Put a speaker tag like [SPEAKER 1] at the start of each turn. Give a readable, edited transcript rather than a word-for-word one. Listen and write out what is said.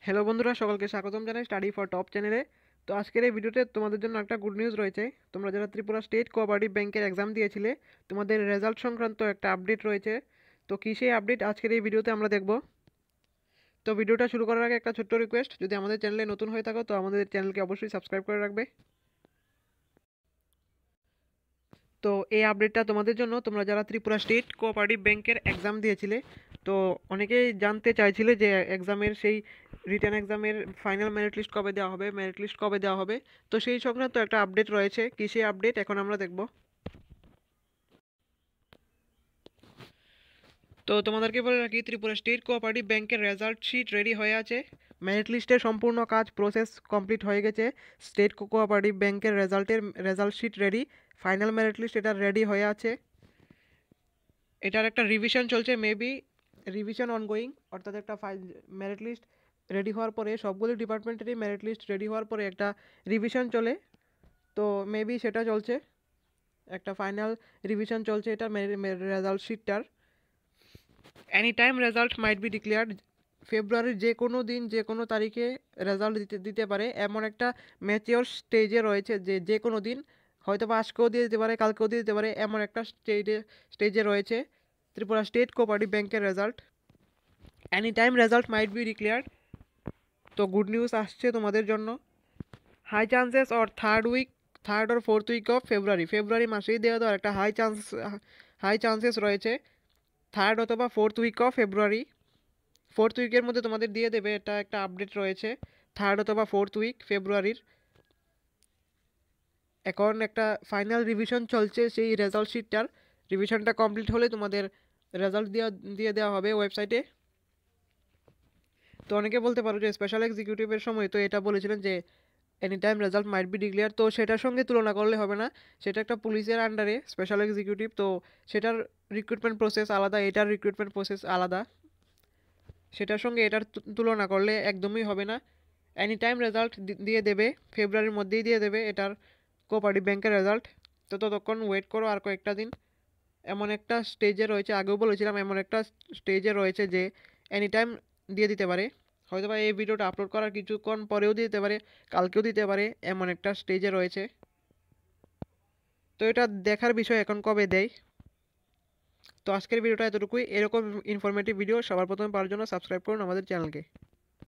[SPEAKER 1] Hello বন্ধুরা, সকলকে স্বাগতম জানাই স্টাডি ফর টপ চ্যানেলে। তো আজকের এই ভিডিওতে তোমাদের জন্য একটা গুড নিউজ রয়েছে। তোমরা যারা ত্রিপুরা স্টেট কোঅপারেটিভ ব্যাংকের এক্সাম দিয়েছিলে, তোমাদের রেজাল্ট সংক্রান্ত একটা আপডেট রয়েছে। তো কী সেই আপডেট আজকের এই ভিডিওতে আমরা দেখব। তো ভিডিওটা শুরু করার আগে একটা ছোট্ট রিকোয়েস্ট, যদি আমাদের চ্যানেলে নতুন হয়ে থাকো তো আমাদের চ্যানেলকে অবশ্যই সাবস্ক্রাইব করে রাখবে। তো এই আপডেটটা তোমাদের জন্য, তোমরা যারা ত্রিপুরা স্টেট কোঅপারেটিভ ব্যাংকের এক্সাম দিয়েছিলে, তো অনেকেই জানতে চাইছিলে যে এক্সামের সেই রিটেন এক্সামের ফাইনাল মেরিট লিস্ট কবে দেওয়া হবে, মেরিট লিস্ট কবে দেওয়া হবে। তো সেই সংক্রান্ত একটা আপডেট রয়েছে। কী সেই আপডেট এখন আমরা দেখব। তো তোমাদেরকে বলে রাখি, ত্রিপুরা স্টেট কোঅপারেটিভ ব্যাংকের রেজাল্ট শিট রেডি হয়ে আছে। মেরিট লিস্টের সম্পূর্ণ কাজ প্রসেস কমপ্লিট হয়ে গেছে। স্টেট কোঅপারেটিভ ব্যাংকের result sheet ready. Final merit list এটা রেডি হয়ে আছে। এটার একটা রিভিশন চলছে, মেবি রিভিশন অনগোয়িং, অর্থাৎ একটা মেরিট লিস্ট রেডি হওয়ার পরে, সবগুলো ডিপার্টমেন্টেরই মেরিট লিস্ট রেডি হওয়ার পরে একটা রিভিশন চলে। তো মেবি সেটা চলছে, একটা ফাইনাল রিভিশন চলছে এটা রেজাল্ট শিটটার। Any time result might be declared. ফেব্রুয়ারির যে কোনো দিন, যে কোনো তারিখে রেজাল্ট দিতে পারে, এমন একটা ম্যাচিওর স্টেজে রয়েছে যে যে কোনো দিন, হয়তো বা আজকেও দিয়ে দিতে পারে, কালকেও দিয়ে দিতে পারে, এমন একটা স্টেজে রয়েছে ত্রিপুরা স্টেট কোঅপারেটিভ ব্যাংকের result. Any time result might be declared. তো গুড নিউজ আসছে তোমাদের জন্য। High chances or third or fourth week of February মাসেই দেওয়ার একটা হাই চান্সেস রয়েছে। থার্ড অথবা fourth week of February, fourth উইকের মধ্যে তোমাদের দিয়ে দেবে, এটা একটা আপডেট রয়েছে। থার্ড অথবা ফোর্থ উইক ফেব্রুয়ারির। এখন একটা ফাইনাল রিভিশন চলছে সেই রেজাল্ট শিটটার। রিভিশনটা কমপ্লিট হলে তোমাদের রেজাল্ট দিয়ে দেওয়া হবে ওয়েবসাইটে। তো অনেকে বলতে পারো যে স্পেশাল এক্সিকিউটিভের সময় তো এটা বলেছিলেন যে any time result might B declare, তো সেটার সঙ্গে তুলনা করলে হবে না। সেটা একটা পুলিশের আন্ডারে স্পেশাল এক্সিকিউটিভ, তো সেটার রিক্রুটমেন্ট প্রসেস আলাদা, এটার রিক্রুটমেন্ট প্রসেস আলাদা। সেটার সঙ্গে এটার তুলনা করলে একদমই হবে না। এনি টাইম রেজাল্ট দিয়ে দেবে, ফেব্রুয়ারির মধ্যেই দিয়ে দেবে এটার কোঅপারেটিভ ব্যাংকের রেজাল্ট। তো ততক্ষণ ওয়েট করো আর কয়েকটা দিন। এমন একটা স্টেজে রয়েছে, আগেও বলেছিলাম, এমন একটা স্টেজে রয়েছে যে এনি টাইম দিয়ে দিতে পারে। হয়তো বা এই ভিডিওটা আপলোড করার কিছুক্ষণ পরেও দিতে পারে, কালকেও দিতে পারে, এমন একটা স্টেজে রয়েছে। তো এটা দেখার বিষয় এখন কবে দেয়। তো আজকের ভিডিওটা এতটুকুই। এরকম ইনফরমেটিভ ভিডিও সবার প্রথমে পাওয়ার জন্য সাবস্ক্রাইব করুন আমাদের চ্যানেলকে।